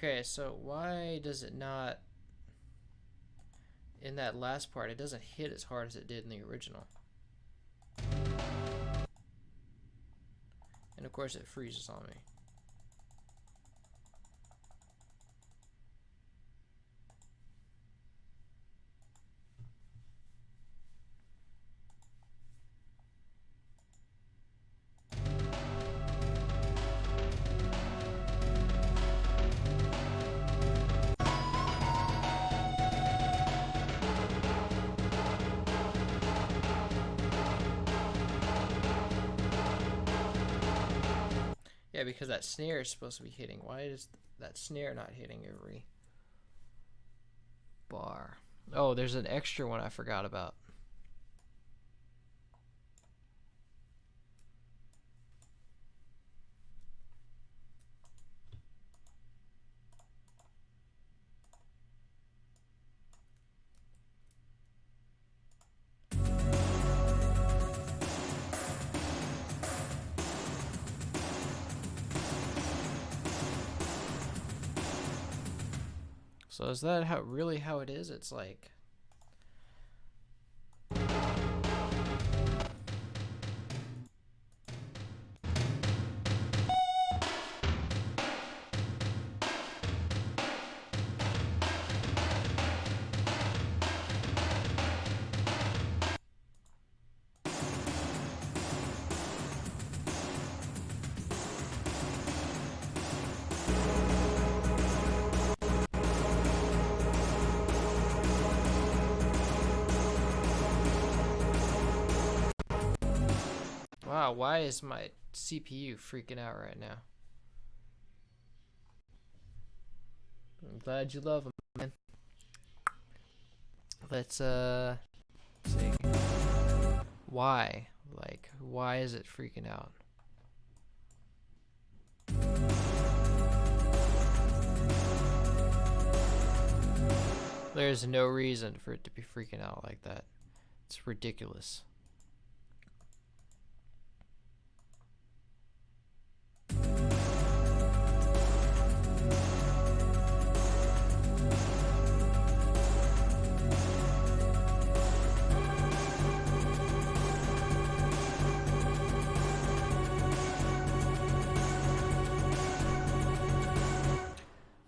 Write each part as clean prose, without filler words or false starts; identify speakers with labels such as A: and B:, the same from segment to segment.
A: Okay, so why does it not, in that last part, it doesn't hit as hard as it did in the original? And of course it freezes on me. Yeah, because that snare is supposed to be hitting. Why is that snare not hitting every bar? Oh, there's an extra one I forgot about. So is that really how it is? It's like... Wow, why is my CPU freaking out right now? I'm glad you love them, man. Let's see. Why? Like, why is it freaking out? There's no reason for it to be freaking out like that. It's ridiculous.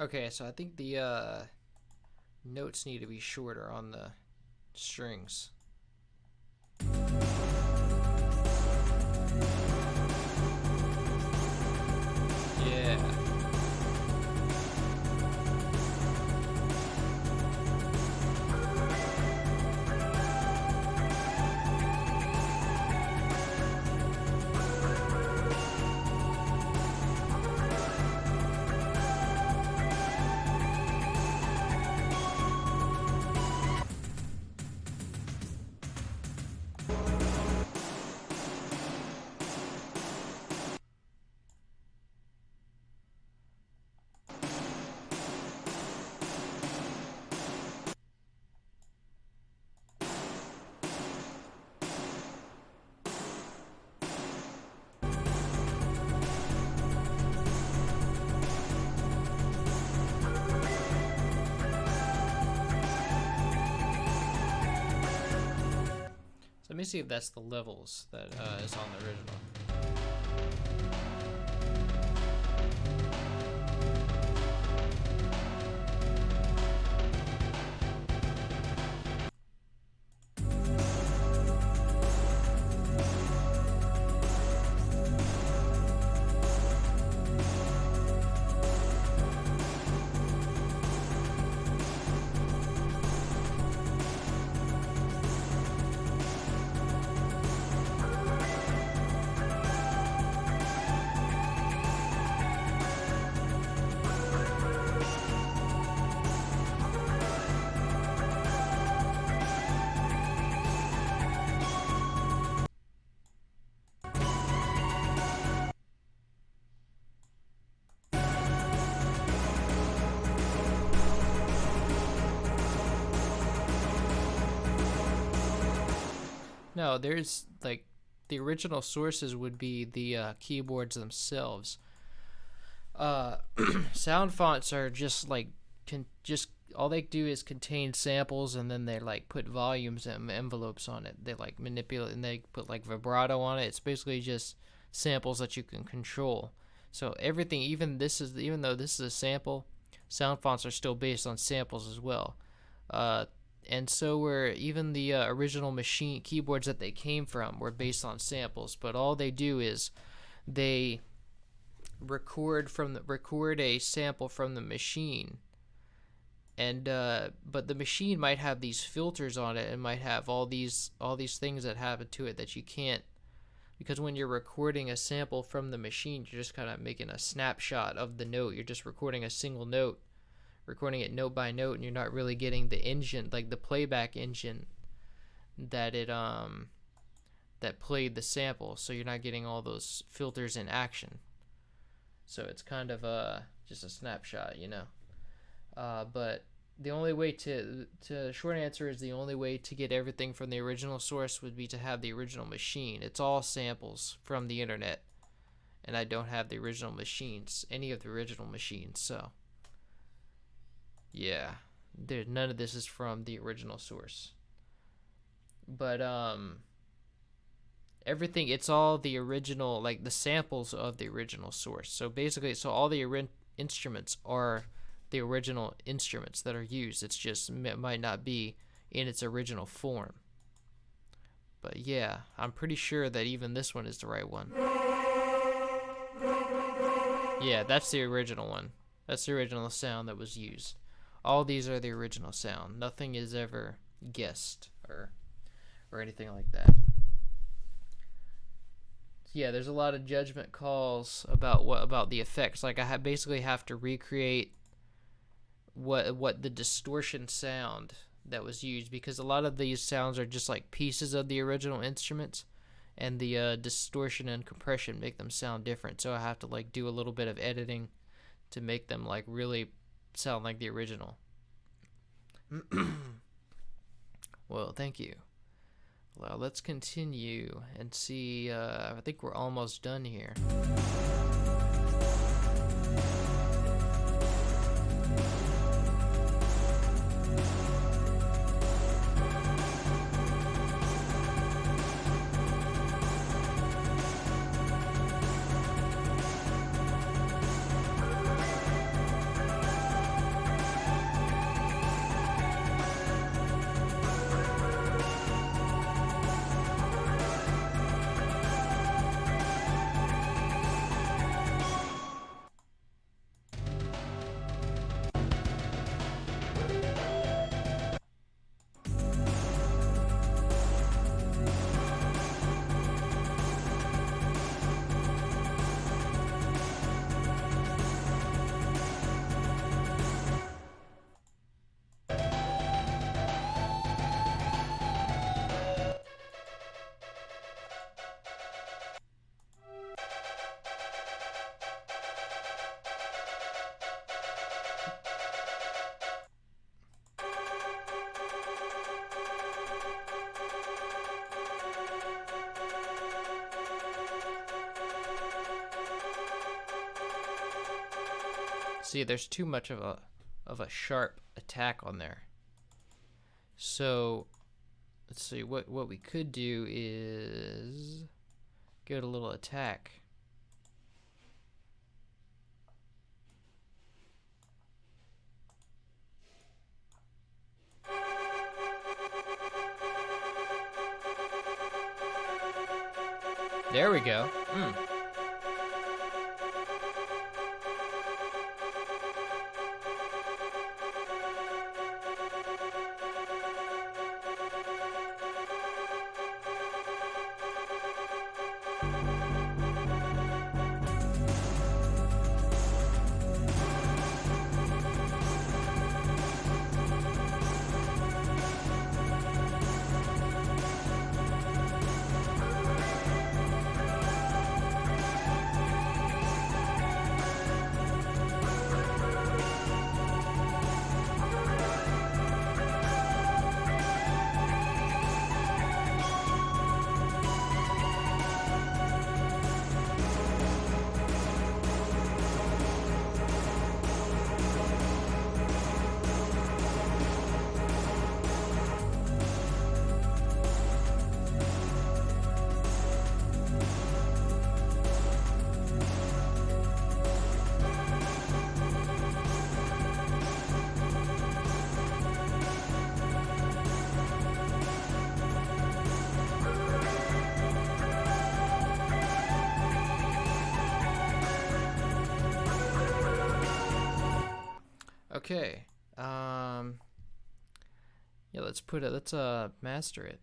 A: Okay, so I think the notes need to be shorter on the strings. Yeah. Let me see if that's the levels that is on the original. No, there's like the original sources would be the keyboards themselves. Uh, sound fonts are just like just all they do is contain samples, and then they like put volumes and envelopes on it. They like manipulate and they put like vibrato on it. It's basically just samples that you can control. So everything, even though this is a sample, sound fonts are still based on samples as well. And so were even the original machine keyboards that they came from were based on samples. But all they do is they record a sample from the machine, and but the machine might have these filters on it and might have all these things that happen to it that you can't, because when you're recording a sample from the machine, you're just kind of making a snapshot of the note. You're just recording a single note, recording it note by note, and you're not really getting the engine, like the playback engine that that played the sample. So you're not getting all those filters in action. So it's kind of just a snapshot, you know. But the only way short answer is the only way to get everything from the original source would be to have the original machine. It's all samples from the internet, and I don't have the original machines, any of the original machines. So yeah, none of this is from the original source. But everything, it's all the original, like the samples of the original source. So basically, all the instruments are the original instruments that are used. It's just, it might not be in its original form. But yeah, I'm pretty sure that even this one is the right one. Yeah, that's the original one. That's the original sound that was used. All these are the original sound. Nothing is ever guessed or anything like that. Yeah, there's a lot of judgment calls about the effects. Like I basically have to recreate what the distortion sound that was used, because a lot of these sounds are just like pieces of the original instruments, and the distortion and compression make them sound different. So I have to like do a little bit of editing to make them like really sound like the original. Well, thank you. Well, let's continue and see. I think we're almost done here. See, there's too much of a sharp attack on there. So let's see, what we could do is get a little attack. There we go. Okay. Yeah, let's master it.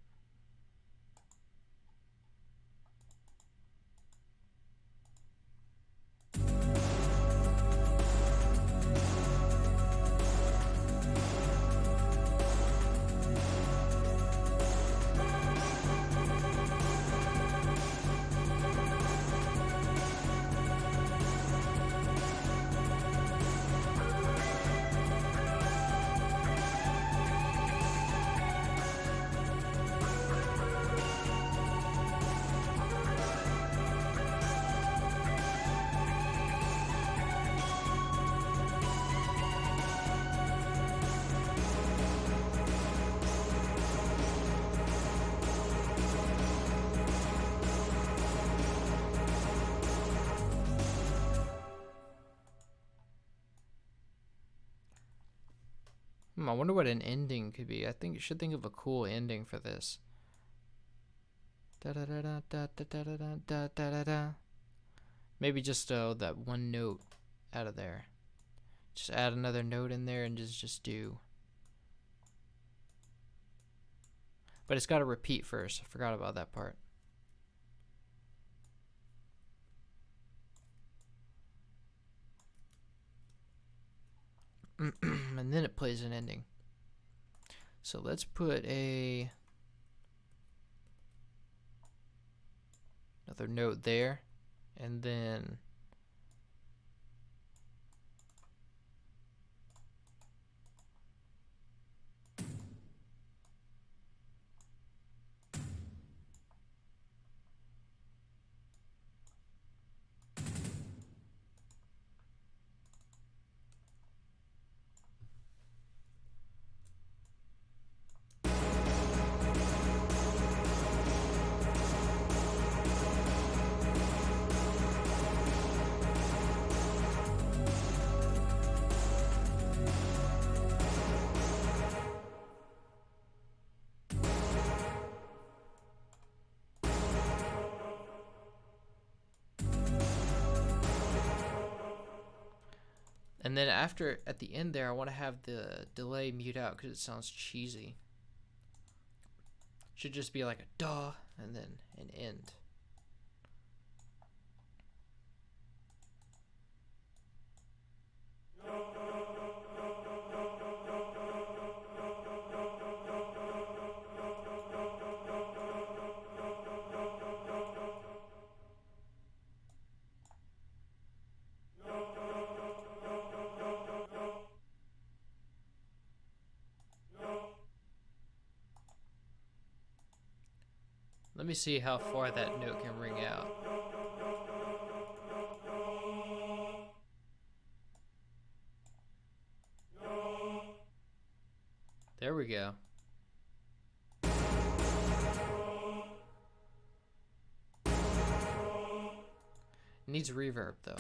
A: I wonder what an ending could be. I think you should think of a cool ending for this. Da da da da da da da da da da da. Maybe just that one note out of there. Just add another note in there and just do. But it's got to repeat first. I forgot about that part. And then it plays an ending. So let's put another note there, and then at the end there, I want to have the delay mute out because it sounds cheesy. Should just be like a duh and then an end. Let me see how far that note can ring out. There we go. It needs reverb though.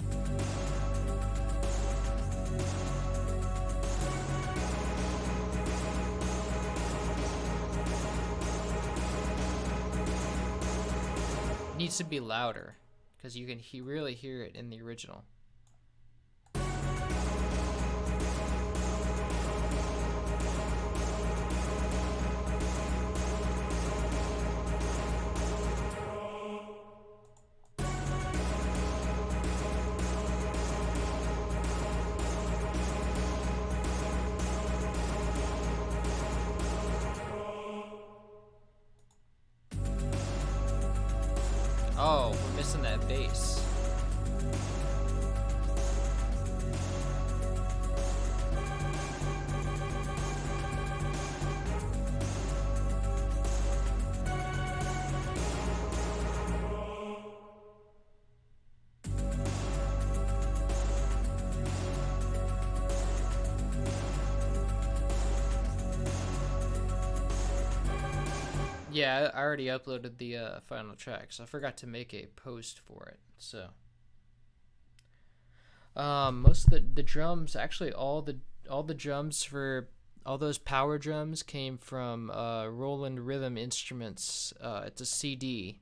A: Needs to be louder because you can really hear it in the original. Oh, we're missing that bass. Yeah, I already uploaded the final track, so I forgot to make a post for it. So, most of the drums, actually, all the drums for all those power drums came from Roland Rhythm Instruments. It's a CD.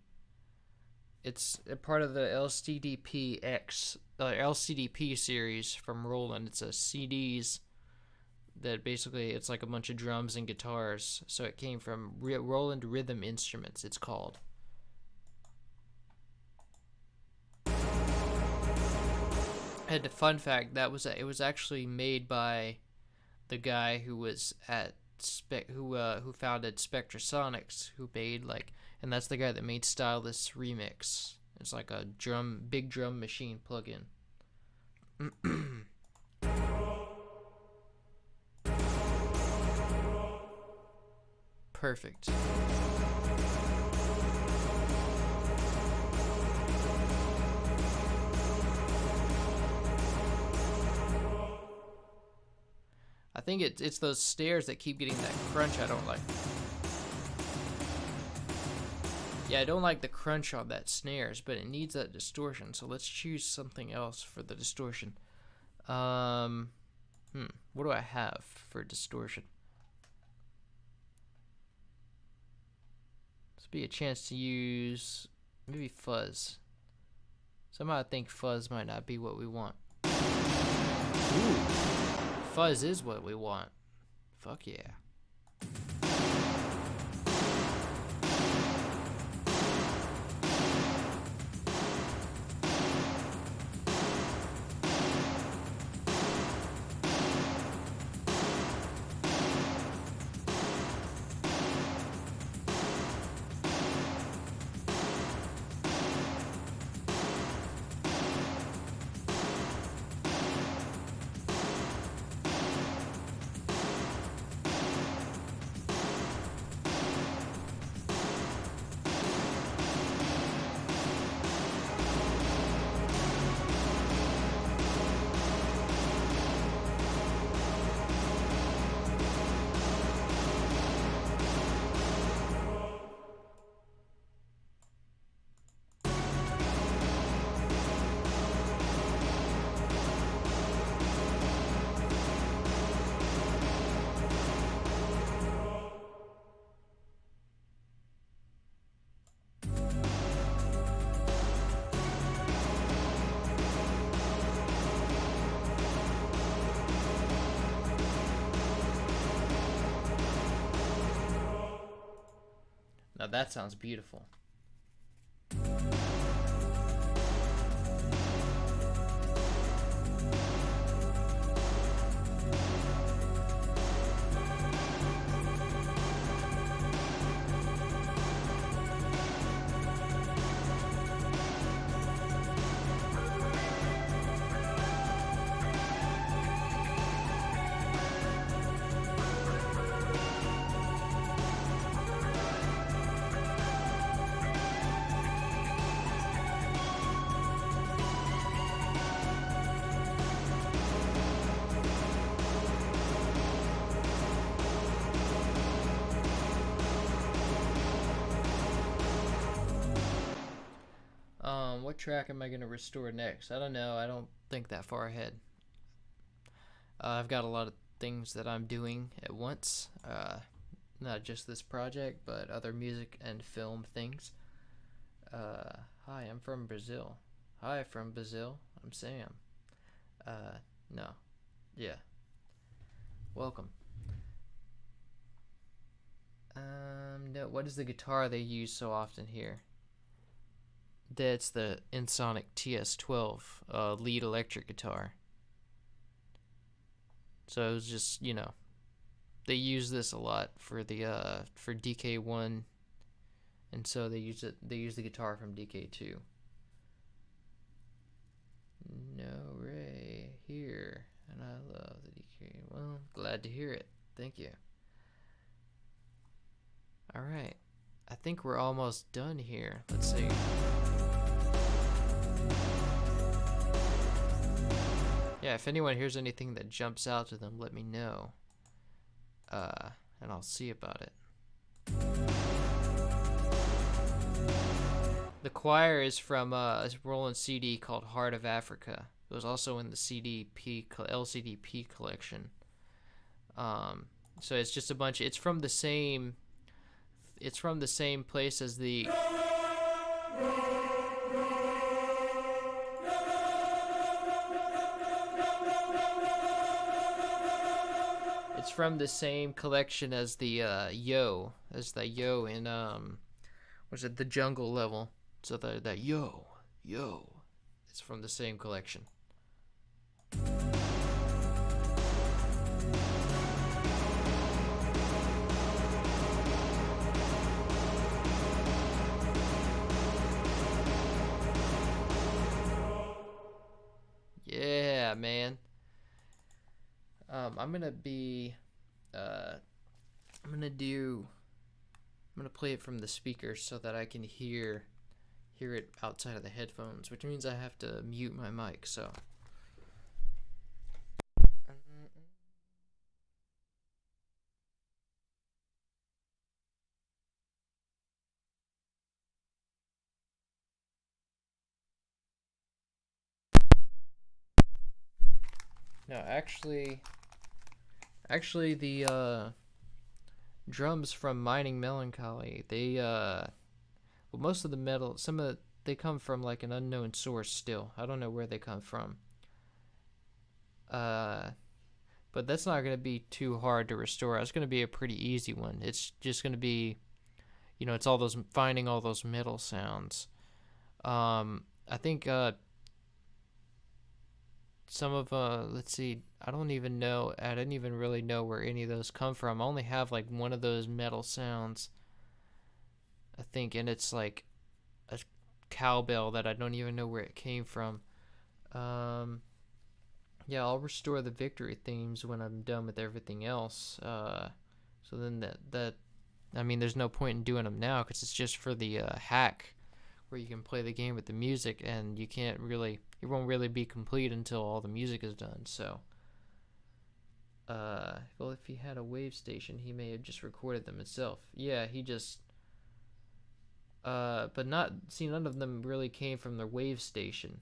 A: It's a part of the LCDP series from Roland. It's a CDs that basically it's like a bunch of drums and guitars. So it came from Roland Rhythm Instruments, it's called. And a fun fact, it was actually made by the guy who was at who founded Spectrasonics, who made and that's the guy that made Stylus Remix. It's like a big drum machine plugin. Perfect. I think it's those snares that keep getting that crunch I don't like. Yeah, I don't like the crunch on that snares, but it needs that distortion. So let's choose something else for the distortion. What do I have for distortion? This would be a chance to use maybe fuzz. Somehow I think fuzz might not be what we want. Ooh. Fuzz is what we want. Fuck yeah. Now that sounds beautiful. What track am I going to restore next? I don't know. I don't think that far ahead. I've got a lot of things that I'm doing at once. Not just this project, but other music and film things. Hi, I'm from Brazil. Hi, from Brazil. I'm Sam. No. Yeah. Welcome. No. What is the guitar they use so often here? That's the Ensoniq TS12 lead electric guitar. So it was just, they use this a lot for the for DK1, and so they use the guitar from DK2. No Ray here, and I love the DK. Well, glad to hear it. Thank you. All right, I think we're almost done here. Let's see. Yeah, if anyone hears anything that jumps out to them, let me know. And I'll see about it. The choir is from a Roland CD called Heart of Africa. It was also in the LCDP collection. So it's just a bunch. It's from the same place as the. from the same collection as the yo in was it the jungle level? So that yo, it's from the same collection. Yeah, man. I'm gonna be, I'm gonna play it from the speakers so that I can hear it outside of the headphones, which means I have to mute my mic. So. No, actually, the drums from Mining Melancholy, well, most of the metal, they come from like an unknown source still. I don't know where they come from. But that's not going to be too hard to restore. It's going to be a pretty easy one. It's just going to be, it's finding all those metal sounds. I think, some of let's see, I didn't even really know where any of those come from. I only have like one of those metal sounds, I think, and it's like a cowbell that I don't even know where it came from. Yeah, I'll restore the victory themes when I'm done with everything else. So then I mean, there's no point in doing them now because it's just for the hack where you can play the game with the music, and it won't really be complete until all the music is done. So, well, if he had a wave station, he may have just recorded them himself. Yeah, he just, but none of them really came from the wave station.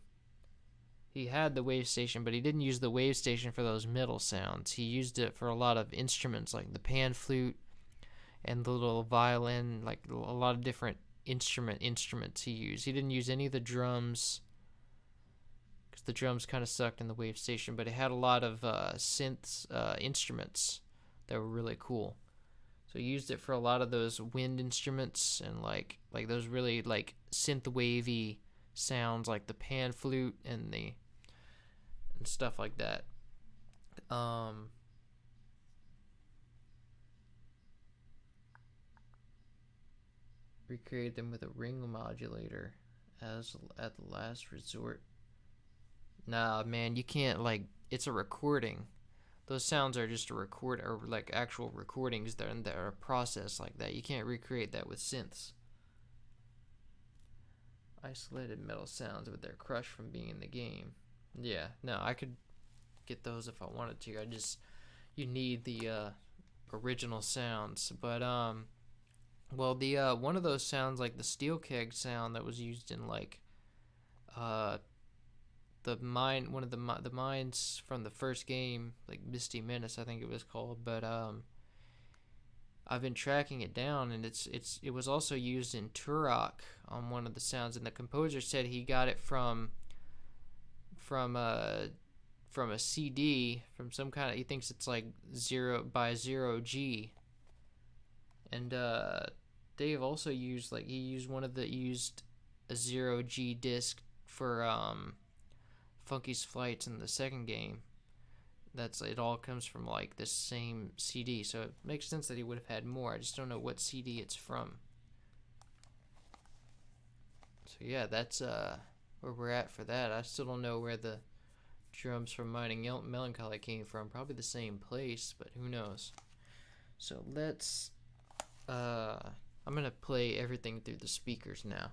A: He had the wave station, but he didn't use the wave station for those middle sounds. He used it for a lot of instruments like the pan flute and the little violin, like a lot of different instruments he used. He didn't use any of the drums because the drums kind of sucked in the wave station, but it had a lot of synths, instruments that were really cool. So he used it for a lot of those wind instruments and like those really like synth wavy sounds like the pan flute and stuff like that. Recreate them with a ring modulator as at the last resort. Nah, man, you can't, it's a recording. Those sounds are just a record, or like actual recordings that are processed like that. You can't recreate that with synths. Isolated metal sounds with their crush from being in the game. Yeah, no, I could get those if I wanted to. You need the original sounds. But well, the one of those sounds, like the steel keg sound that was used in the one of the mines from the first game, like Misty Menace, I think it was called. But I've been tracking it down, and it was also used in Turok on one of the sounds, and the composer said he got it from a CD, from some kind of, he thinks it's like 0 G, and Dave also used he used a 0 G disc for Funky's Flights in the second game. It all comes from like this same CD, so it makes sense that he would have had more. I just don't know what CD it's from. So yeah, that's where we're at for that. I still don't know where the drums from Mining Melancholy came from. Probably the same place, but who knows. So let's I'm gonna play everything through the speakers now.